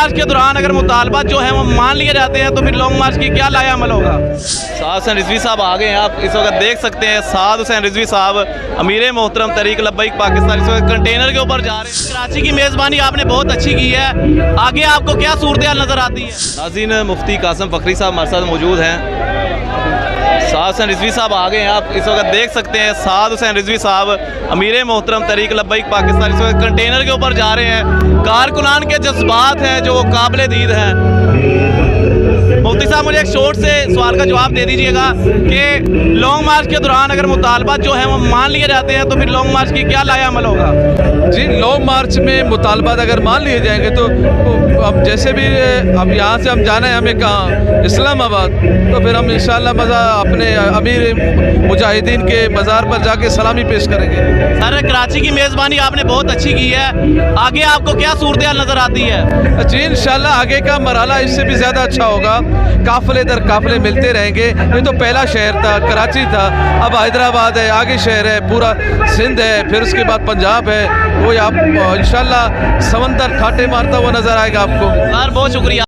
मार्च के दौरान अगर मुतालबात जो है वो मान लिए जाते हैं तो फिर लॉन्ग मार्च की क्या लाया अमल होगा। साद हुसैन रिजवी साहब आ गए हैं, आप इस वक्त देख सकते हैं। साद हुसैन रिजवी साहब अमीर मोहतरम तरीक लब्बैक पाकिस्तान इस वक्त कंटेनर के ऊपर जा रहे हैं। कराची की मेज़बानी आपने बहुत अच्छी की है, आगे आपको क्या सूरत हाल नज़र आती है। नाज़रीन, मुफ्ती कासिम फ़खरी साहब हमारे साथ मौजूद हैं। साद हुसैन रिजवी साहब आ गए हैं, आप इस वक्त देख सकते हैं। साद हुसैन रिजवी साहब अमीर मोहतरम तरीक लब्बैक पाकिस्तान इस वक्त कंटेनर के ऊपर जा रहे हैं। कारकुनान के जज्बात हैं जो वो काबिल दीद हैं। मुफ्ती साहब, मुझे एक शॉर्ट से सवाल का जवाब दे दीजिएगा कि लॉन्ग मार्च के दौरान अगर मुतालबात जो है वो मान लिए जाते हैं तो फिर लॉन्ग मार्च की क्या लाया अमल होगा। जी, लॉन्ग मार्च में मुतालबात अगर मान लिए जाएंगे तो अब जैसे भी अब यहाँ से हम जाना है हमें कहाँ, इस्लामाबाद, तो फिर हम इंशाल्लाह अपने अमीर मुजाहिदीन के मज़ार पर जाके सलामी पेश करेंगे। सर, कराची की मेज़बानी आपने बहुत अच्छी की है, आगे आपको क्या सूरत हाल नज़र आती है। जी, इंशाल्लाह आगे का मरहला इससे भी ज़्यादा अच्छा होगा। काफ़िले दर काफ़िले मिलते रहेंगे। ये तो पहला शहर था, कराची था, अब हैदराबाद है, आगे शहर है, पूरा सिंध है, फिर उसके बाद पंजाब है। वो आप इंशाल्लाह समंदर ठाटे मारता हुआ नज़र आएगा आपको। सर, बहुत शुक्रिया।